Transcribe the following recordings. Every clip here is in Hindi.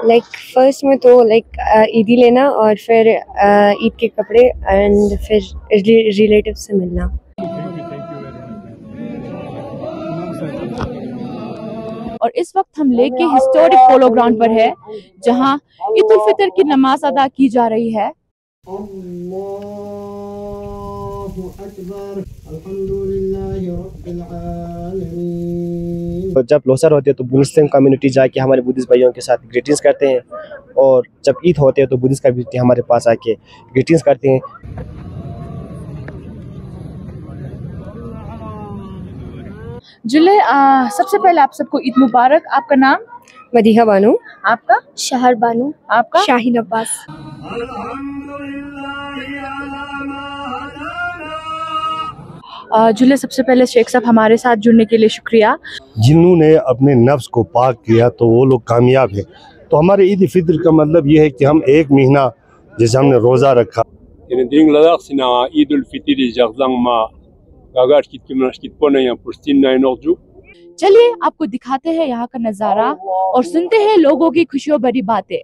लाइक फर्स्ट में तो लाइक ईदी लेना और फिर ईद के कपड़े एंड फिर रिलेटिव से मिलना। और इस वक्त हम लेक के हिस्टोरिक पोलो ग्राउंड पर है जहां ईद उल फितर की नमाज अदा की जा रही है। जब लोसर होते हैं तो मुस्लिम कम्युनिटी जाके हमारे बुद्धिस्ट भाइयों के साथ ग्रीटिंग्स करते हैं, और जब ईद होते हैं तो बुद्धिस्ट कम्युनिटी हमारे पास आके ग्रीटिंग्स करते हैं। जुले सबसे पहले आप सबको ईद मुबारक। आपका नाम? मदीहा बानो। आपका? शहर बानो। आपका? शाहीन अब्बास। जुले सबसे पहले शेख साहब हमारे साथ जुड़ने के लिए शुक्रिया। जिन्होंने अपने नफ्स को पाक किया तो वो लोग कामयाब है। तो हमारे ईद फितर का मतलब ये है कि हम एक महीना जैसे हमने रोज़ा रखा। चलिए आपको दिखाते हैं यहाँ का नज़ारा और सुनते हैं लोगों की खुशियों भरी बातें।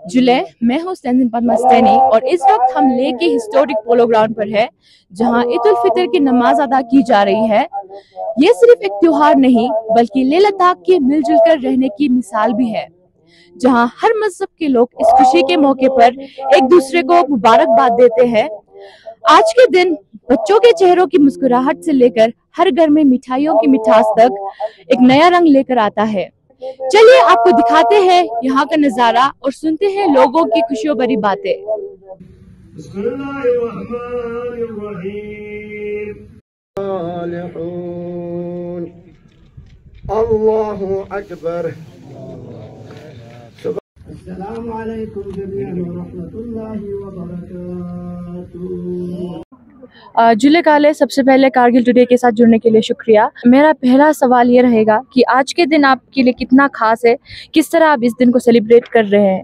जुले मैं हूँ स्टैंडिंग पद्मास्टैनी और इस वक्त हम लेक के हिस्टोरिक पोलो ग्राउंड पर है जहाँ ईद उल फितर की नमाज अदा की जा रही है। ये सिर्फ एक त्योहार नहीं बल्कि लेह लद्दाख के मिलजुल कर रहने की मिसाल भी है, जहाँ हर मजहब के लोग इस खुशी के मौके पर एक दूसरे को मुबारकबाद देते हैं। आज के दिन बच्चों के चेहरों की मुस्कुराहट से लेकर हर घर में मिठाइयों की मिठास तक एक नया रंग लेकर आता है। चलिए आपको दिखाते हैं यहाँ का नजारा और सुनते हैं लोगों की खुशियों भरी बातें। अल्लाहु अकबर। अस्सलामु अलैकुम जमीअन व रहमतुल्लाहि व बरकातुहू। जुले काले सबसे पहले कारगिल टुडे के साथ जुड़ने के लिए शुक्रिया। मेरा पहला सवाल ये रहेगा कि आज के दिन आपके लिए कितना खास है, किस तरह आप इस दिन को सेलिब्रेट कर रहे हैं?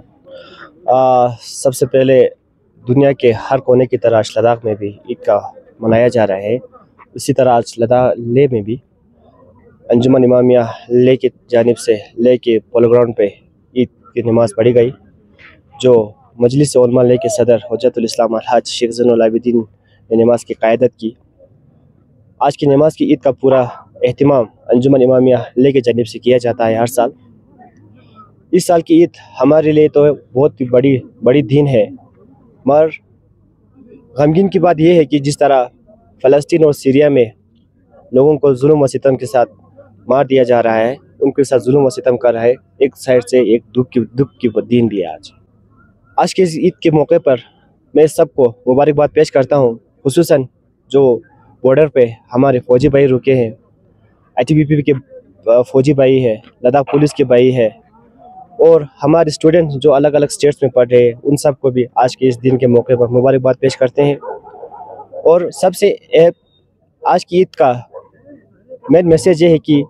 सबसे पहले दुनिया के हर कोने की तरह आज लद्दाख में भी ईद का मनाया जा रहा है। उसी तरह आज लद्दाख लेह में भी अंजुमन इमामिया लेह की जानिब से लेह के पोलो ग्राउंड पे ईद की नमाज़ पढ़ी गई, जो मजलिस उलमा लेह के सदर हुज्जतुल इस्लाम अलहाज शेख ज़ैनुल आबिदीन ने नमाज की क़यादत की। आज की नमाज की ईद का पूरा एहतिमाम अंजुमन इमामिया लेह की जानिब से किया जाता है हर साल। इस साल की ईद हमारे लिए तो बहुत ही बड़ी दिन है, मगर गमगीन की बात यह है कि जिस तरह फ़लस्तीन और सीरिया में लोगों को जुल्म व सितम के साथ मार दिया जा रहा है, उनके साथ जुल्म व सितम कर रहा है, एक साइड से एक दुख की दिन भी है। आज के इस ईद के मौके पर मैं सबको मुबारकबाद पेश करता हूँ, खुसूसन जो बॉर्डर पे हमारे फ़ौजी भाई रुके हैं, ITBP के फ़ौजी भाई है, लद्दाख पुलिस के भाई है, और हमारे स्टूडेंट जो अलग अलग स्टेट्स में पढ़ रहे हैं, उन सबको भी आज के इस दिन के मौके पर मुबारकबाद पेश करते हैं। और सबसे आज की ईद का मेन मैसेज ये है कि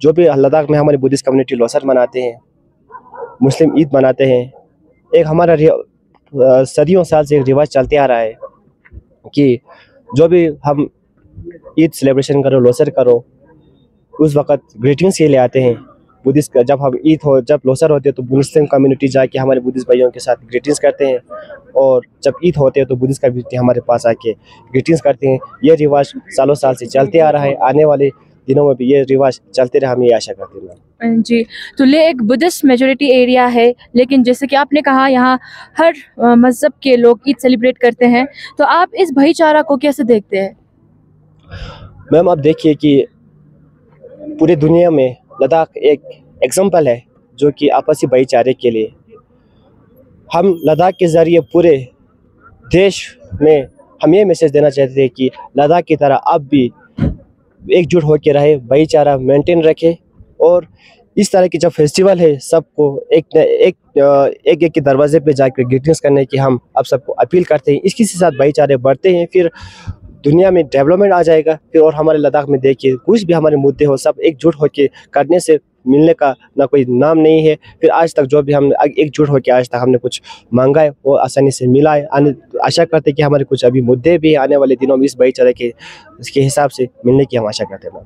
जो भी लद्दाख में हमारी बुद्धिस्ट कम्युनिटी लोसर मनाते हैं, मुस्लिम ईद मनाते हैं, एक हमारा सदियों साल से एक रिवाज चलते आ रहा है कि जो भी हम ईद सेलिब्रेशन करो, लोसर करो, उस वक़्त ग्रीटिंग्स के लिए आते हैं बुद्धिस्ट। जब हम ईद हो, जब लोसर होते हैं तो मुस्लिम कम्युनिटी जाके हमारे बुद्धिस्ट भाइयों के साथ ग्रीटिंग्स करते हैं, और जब ईद होते हैं तो बुद्धिस्ट कम्युनिटी हमारे पास आके ग्रीटिंग्स करते हैं। ये रिवाज सालों साल से चलते आ रहा है, आने वाले दिनों में भी ये रिवाज चलते रहे, हम ये आशा करते हैं। जी, तो ले एक बुद्धिस्ट मेजोरिटी एरिया है, लेकिन जैसे कि आपने कहा यहाँ हर मज़हब के लोग ईद सेलिब्रेट करते हैं, तो आप इस भाईचारा को कैसे देखते हैं? मैम आप देखिए कि पूरी दुनिया में लद्दाख एक एग्जाम्पल है जो कि आपसी भाईचारे के लिए। हम लद्दाख के ज़रिए पूरे देश में हम ये मैसेज देना चाहते हैं कि लद्दाख की तरह आप भी एकजुट होकर रहे, भाईचारा मेंटेन रखें, और इस तरह की जब फेस्टिवल है सबको एक के दरवाजे पे जाकर ग्रीटिंग्स करने की हम अब सबको अपील करते हैं। इसके साथ भाईचारे बढ़ते हैं, फिर दुनिया में डेवलपमेंट आ जाएगा। फिर और हमारे लद्दाख में देखिए कुछ भी हमारे मुद्दे हो, सब एकजुट होकर करने से मिलने का ना कोई नाम नहीं है। फिर आज तक जो भी हम एकजुट होकर आज तक हमने कुछ मांगा है वो आसानी से मिला है। आशा करते हैं कि हमारे कुछ अभी मुद्दे भी आने वाले दिनों में इस भाईचारे के इसके हिसाब से मिलने की हम आशा करते हैं।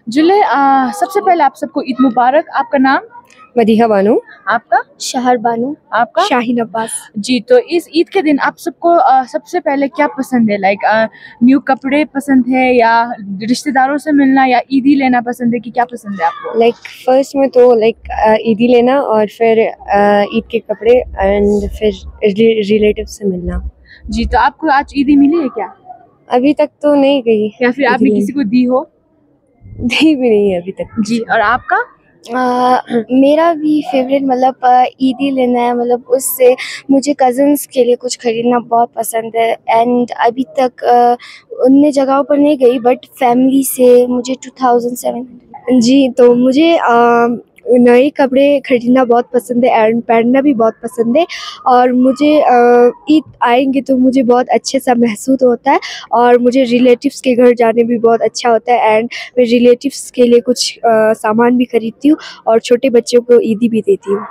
जुले सबसे पहले आप सबको ईद मुबारक। आपका नाम? मदीहा बानो। आपका? शहर बानू। आपका? शाहीन अब्बास। जी, तो इस ईद के दिन आप सबको सबसे पहले क्या पसंद है? लाइक न्यू कपड़े पसंद है या रिश्तेदारों से मिलना या ईदी लेना पसंद है कि क्या पसंद है आपको? लाइक फर्स्ट में तो लाइक ईदी लेना और फिर ईद के कपड़े एंड फिर रिलेटिव से मिलना। जी, तो आपको आज ईदी मिली है क्या? अभी तक तो नहीं गई या फिर आपने किसी को दी हो? दी भी नहीं है अभी तक। जी, और आपका? मेरा भी फेवरेट मतलब ईदी लेना है। मतलब उससे मुझे कज़न्स के लिए कुछ खरीदना बहुत पसंद है। एंड अभी तक उन जगहों पर नहीं गई बट फैमिली से मुझे 2700। जी, तो मुझे नए कपड़े खरीदना बहुत पसंद है एंड पहनना भी बहुत पसंद है। और मुझे ईद आएंगे तो मुझे बहुत अच्छे सा महसूस होता है और मुझे रिलेटिव्स के घर जाने भी बहुत अच्छा होता है। एंड मैं रिलेटिव्स के लिए कुछ सामान भी खरीदती हूँ और छोटे बच्चों को ईदी भी देती हूँ।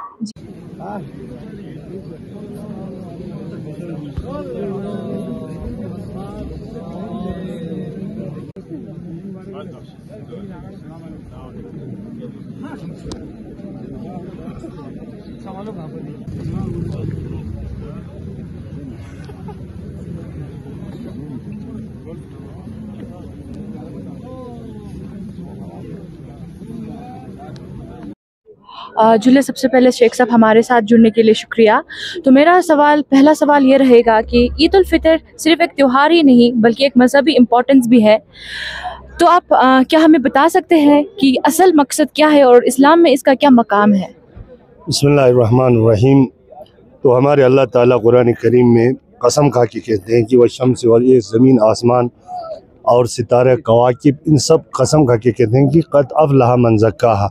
जुले, सबसे पहले शेख साहब हमारे साथ जुड़ने के लिए शुक्रिया। तो मेरा पहला सवाल ये रहेगा कि ईद उल फितर सिर्फ एक त्यौहार ही नहीं बल्कि एक मजहबी इम्पोर्टेंस भी है। तो आप क्या हमें बता सकते हैं कि असल मकसद क्या है और इस्लाम में इसका क्या मकाम है? बिस्मिल्लाहिर्रहमानिर्रहीम। तो हमारे अल्लाह ताला कुरान करीम में कसम खा के कहते हैं कि वह शम्स वल ज़मीन आसमान और सितारे कवाकिब इन सब कसम खा के कहते हैं कि क़द अफ़लह मन ज़क्काहा,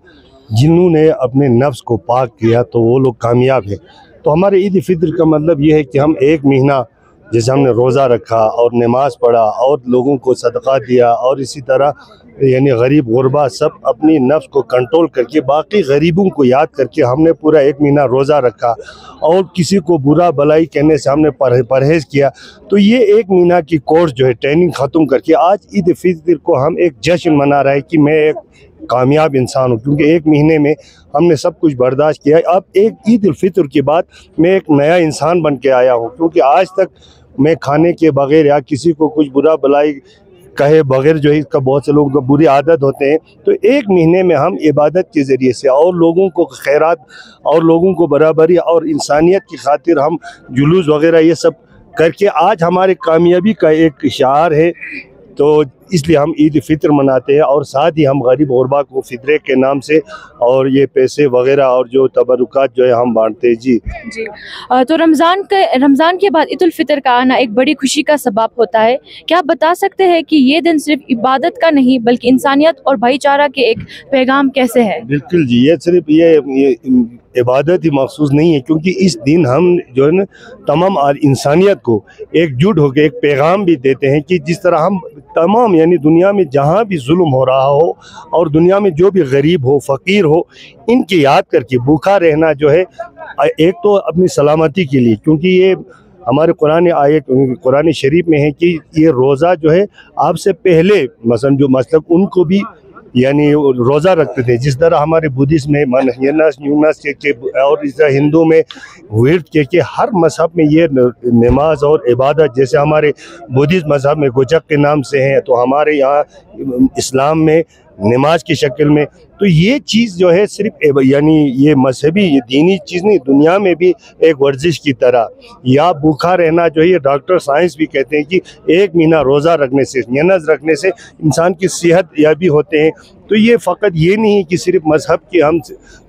जिन्होंने अपने नफ्स को पाक किया तो वो लोग कामयाब हैं। तो हमारे ईद फितर का मतलब ये है कि हम एक महीना जैसे हमने रोज़ा रखा और नमाज़ पढ़ा और लोगों को सदका दिया और इसी तरह यानी गरीब गुरबा सब अपनी नफ्स को कंट्रोल करके बाकी गरीबों को याद करके हमने पूरा एक महीना रोज़ा रखा और किसी को बुरा भलाई कहने से हमने परहेज़ किया। तो ये एक महीना की कोर्स जो है ट्रेनिंग ख़त्म करके आज ईद फितर को हम एक जश्न मना रहे हैं कि मैं एक कामयाब इंसान हूँ, क्योंकि एक महीने में हमने सब कुछ बर्दाश्त किया। अब एक ईद उल फितर के बाद मैं एक नया इंसान बन के आया हूँ, क्योंकि आज तक मैं खाने के बगैर या किसी को कुछ बुरा भलाई कहे बगैर जो है इसका बहुत से लोगों को बुरी आदत होते हैं। तो एक महीने में हम इबादत के ज़रिए से और लोगों को खैरात और लोगों को बराबरी और इंसानियत की खातिर हम जुलूस वगैरह ये सब करके आज हमारे कामयाबी का एक इशार है। तो इसलिए हम ईद फितर मनाते हैं और साथ ही हम गरीब गुरबा को फितरे के नाम से और ये पैसे वगैरह और जो तबरुकात जो है हम बांटते हैं। जी जी, तो रमज़ान के बाद ईद उल फितर का आना एक बड़ी खुशी का सबब होता है। क्या आप बता सकते हैं कि ये दिन सिर्फ इबादत का नहीं बल्कि इंसानियत और भाईचारा के एक पैगाम कैसे है? बिल्कुल जी, ये सिर्फ ये इबादत ही मखसूस नहीं है, क्योंकि इस दिन हम जो है ना तमाम इंसानियत को एकजुट होकर एक पैगाम भी देते हैं कि जिस तरह हम तमाम यानी दुनिया में जहाँ भी जुल्म हो रहा हो और दुनिया में जो भी गरीब हो फ़कीर हो इनकी याद करके भूखा रहना जो है एक तो अपनी सलामती के लिए, क्योंकि ये हमारे कुरान शरीफ में है कि ये रोज़ा जो है आपसे पहले मसलन जो मतलब उनको भी यानी रोज़ा रखते थे, जिस तरह हमारे बुद्धिस्ट में यूनस के और इस तरह हिंदू में विर्त के हर मजहब में ये नमाज और इबादत, जैसे हमारे बुद्धिस्ट मजहब में गुचक के नाम से हैं तो हमारे यहाँ इस्लाम में नमाज की शक्ल में तो ये चीज़ जो है सिर्फ यानी ये मजहबी ये दीनी चीज़ नहीं, दुनिया में भी एक वर्जिश की तरह, या भूखा रहना जो है ये डॉक्टर साइंस भी कहते हैं कि 1 महीना रोज़ा रखने से, नियत रखने से इंसान की सेहत या भी होते हैं। तो ये फ़कत ये नहीं है कि सिर्फ मज़हब की हम,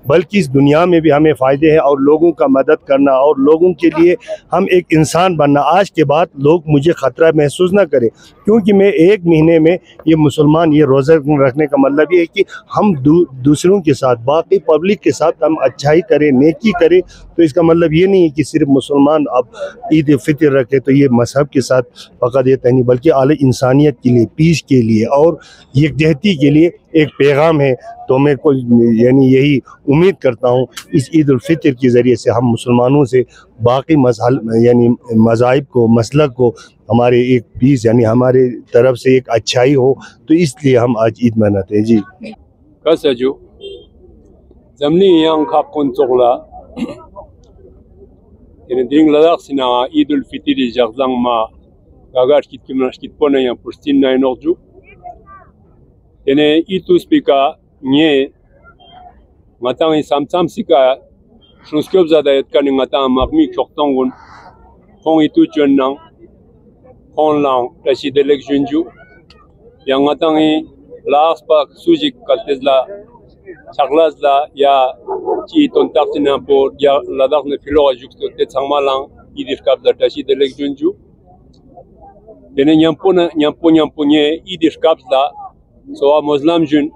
बल्कि इस दुनिया में भी हमें फ़ायदे हैं और लोगों का मदद करना और लोगों के लिए हम एक इंसान बनना। आज के बाद लोग मुझे ख़तरा महसूस ना करें, क्योंकि मैं 1 महीने में ये मुसलमान ये रोज़ा रखने का मतलब ये है कि हम दूसरों के साथ, बाकी पब्लिक के साथ हम अच्छाई करें, नेकी करें। तो इसका मतलब ये नहीं है कि सिर्फ मुसलमान अब ईद फितर रखे तो ये मज़हब के साथ फ़कत ये नहीं, बल्कि आले इंसानियत के लिए, पीस के लिए और यकजहती के लिए एक पैगाम है। तो मैं कोई यानी यही उम्मीद करता हूँ इस ईद उल फितर के ज़रिए से हम मुसलमानों से बाकी मज़हब यानी मज़ाहिब को, मसलक को हमारे एक पीस यानी हमारे तरफ से एक अच्छाई हो, तो इसलिए हम आज ईद मनाते हैं। जी कसजू जमनी yang khapkon chokla ene ding ladak sina idul fitri jagzang ma gagar kitkimash kitpona ya pustin na enorju ene itu spika nye matang samsam sika shunskyob zada etkani ngata magmi choktongun kong itu chonnang kong lang tashi delek junju yang ngatangi last pak sujik kaltezla Chaklasla ya ci tontaksina po ya ladak ne filo ajukto te changmalang idif kapda tashi delek junju dene nyampo nye idif kapda so a muslim jun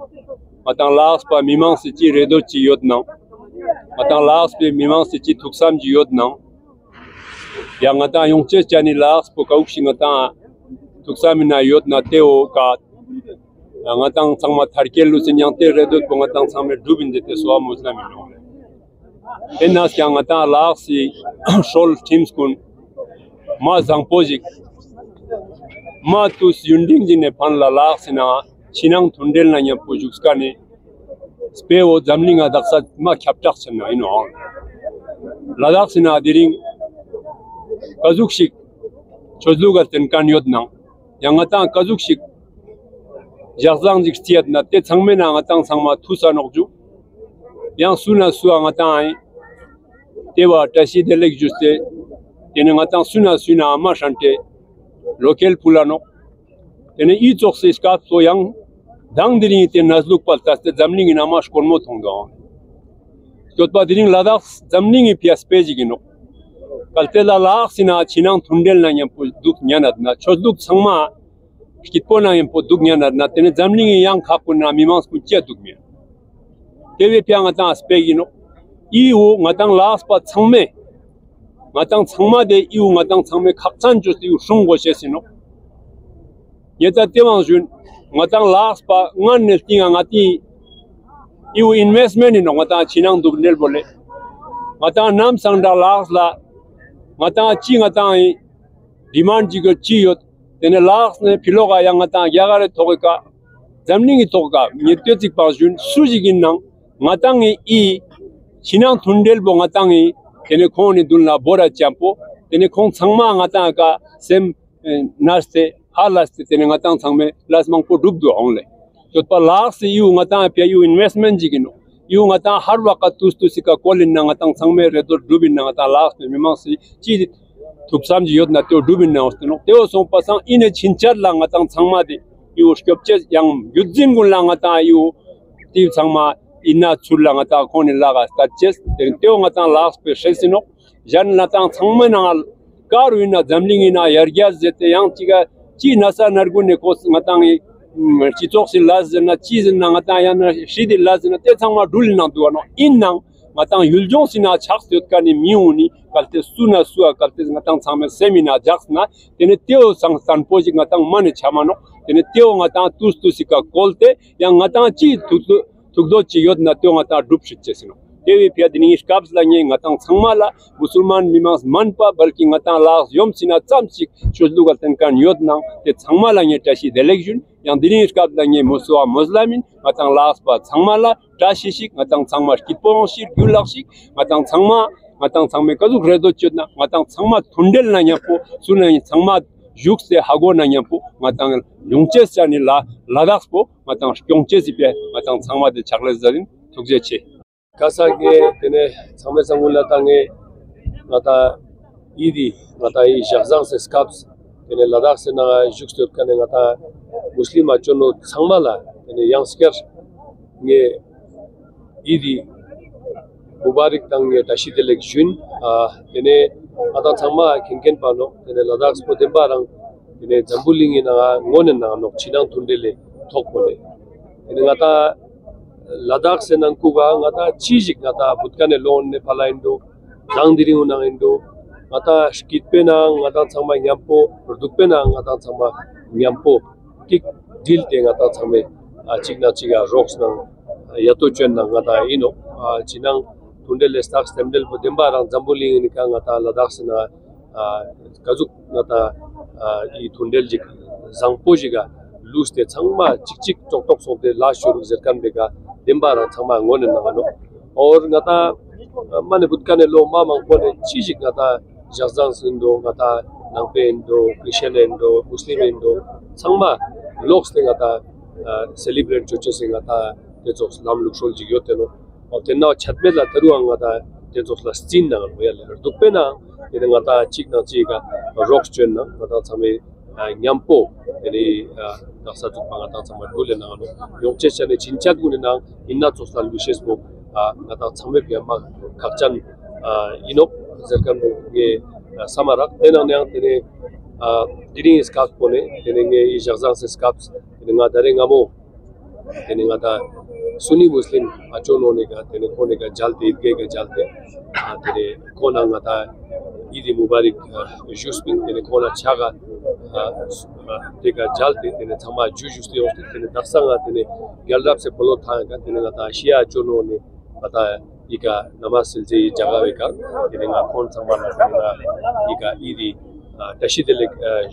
matang las pa mimang se ci redo ci yodna matang las pe mimang se ci tuksam ji yodna ya ngata yongche chani las po kaukshi ngata tuksam na yodna teo ka ngatang sangma tharkel lu sinyang te redot ko ngatang sangme dubin jete so muslim no enas yang ngata laksi shol teams kun ma zang pojik ma tu yunding jine pan la laksi na chinang thundel na nya pojuk skane spe o jamlinga daksa ma khaptak chna ino ladak sina diring kazuksik chozluga tenkan yodna yang ngata kazuksik Jagzang jikstiat na te changme na ngatang sangma thusa nokju yang suna suwa ngatang tewa tashi delek juste tene ngatang suna ama shante local pulano tene I chok se skap so yang dang diri te nazluk paltas te zamling ina mash konmo thonga jotpa diri ladak zamling pias page gino kalte la lak sina chinang thundel na nyam duk nyanad na choduk sangma kitpona yem po dugnya na tene zamling yang khapuna mimang kunche dugmia tewe pya ngata aspegino iu ngatang las pa changme ngatang changma de iu ngatang changme khakchan ju iu shunggo sesino yeta tewang jun ngatang las pa ngan ne tinga ngati iu investment ino ngata chinang dugnel bole ngata nam sangda las la ngata chi ngata demand jigo chi yot tene laks ne piloga yang ngata yagare toga zamlingi toga nyetyotik pasjun sujigin nang ngatangi I chinang thundel bo ngatangi tene khoni dulna bora champo tene khong changma ngata ka sem naste halaste tene ngatang changme lasmang po dubdu ongle jotpa laks yu ngata pya yu investment jigino yu ngata har waka tustusika kolin na ngatang changme redor dubin na ngata laks ne mimangsi chi Tupsam ji yod na teo dubin na osteno teo son pasang ine chinchar la ngatang changma de yu shkyopche yang yudzin gun la ngata yu ti changma ina chul la ngata khoni la ga staches teo ngatang laks pe shesino jan latang changma na karu ina zamling ina yargyaz jete yang chiga chi nasa nargun ne kos ngatang chi choksil laz na chi na ngata yana shidi laz na te changma dul na duano innang ngatang yuljong sina chaks yotkani miuni kalte suna suwa kalte ngatang changme semina jaksna tene teo sang san poji ngatang mane chamano tene teo ngatang tustusika kolte yang ngatang chi tukdo chi yodna teo ngatang dupshit chesino tewi pya dini skabs la nge ngatang changmala musulman mimas manpa balki ngatang las yom sina chamsik chuzlugal tenkan yodna te changmala nge tashi delegjun yang dini skabs la nge muswa muslimin ngatang las pa changmala tashishik ngatang changma kitponshik gyulakshik ngatang changme kazuk redo chodna ngatang changma thundel na nyapo suna changma juk se hago na nyampu matang yongches chani la ladakh po matang kyongches ipe matang changma de chakle zarin tukje che kasa ge tene changme sangula tange mata idi mata I jaxang se skaps tene ladakh se na juk se kane mata muslima chono changmala tene yangsker nge idi mubarak tange dashi delek jun tene ata changma khenken pano tene ladakh po dembarang tene jambulingi na ngonen na nok chinang thundele thokpole tene ngata ladakh se nang kuga ngata chijik ngata butkane lon ne palaindo dangdiring unang indo ngata skitpe na ngata changma nyampo produkpe na ngata changma nyampo tik dil te ngata changme chigna chiga rocks nang yato chen na ngata ino chinang thundele stock stemdel po dembarang jambulingi ni ka ngata ladakh se na kazuk ngata I thundel jik zangpo jiga luste changma chik tok sokde la shuru zerkan bega dembara changma ngonen na no or ngata mane butkane lo mamang pone chijik ngata jazang sindo ngata nangpe indo christian indo muslim indo changma loks te ngata celebrate choche ngata te jok lam lukshol jigyote no or tenna chatmela taruang ngata te jok la stin na no yale dukpena ene ngata chikna chiga rocks chen na ngata chame nyampo ene daksa jukpa ngata chama dole na no yongche chane chinchat gune na inna chosal wishes bo ngata chame pya ma khakchan inop zerkan ge samarak tena nyang tene diring skaps pone tene nge I jaxang se skaps tene nga dare ngamo tene ngata Sunni Muslim achono ne ga tene kone ga jalte idge ga jalte tene kona ngata Idi Mubarak juspin tene kona chaga tega jalte tene thama jujuste oste tene daksanga tene gyaldap se polo thanga tene ngata Shia achono ne ata ika namaz silje jaga beka tene nga kon thama na tene ika idi tashidele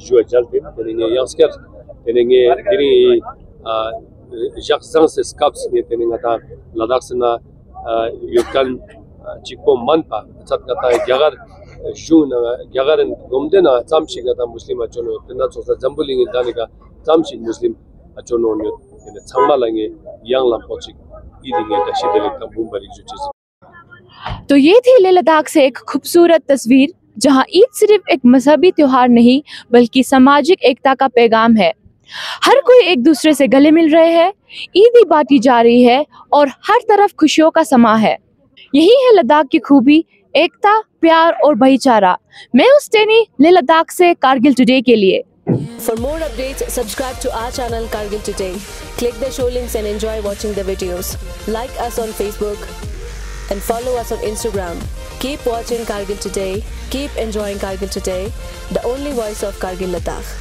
jua jalte tene nge yansker tene nge diri jaxang se skaps ne tene ngata ladakh sena yotkan chikpo manpa chat ngata gyagar juna gyagaren gomdena chamchi gata muslim achono tena chosa jambuling danika chamchi muslim achono ne tene changmalange yang lam pochik idinge tashidele tambum bari juche तो ये थी लेह लद्दाख से एक खूबसूरत तस्वीर जहां ईद सिर्फ एक मजहबी त्योहार नहीं बल्कि सामाजिक एकता का पैगाम है। हर कोई एक दूसरे से गले मिल रहे हैं, ईदी बांटी जा रही है और हर तरफ खुशियों का समा है। यही है लद्दाख की खूबी, एकता, प्यार और भाईचारा। मैं हूं स्टेनी लेह लद्दाख से कारगिल टुडे के लिए। For more updates, subscribe to our channel Kargil Today. Click the show links and enjoy watching the videos. Like us on Facebook and follow us on Instagram. Keep watching Kargil Today. Keep enjoying Kargil Today, the only voice of Kargil Ladakh.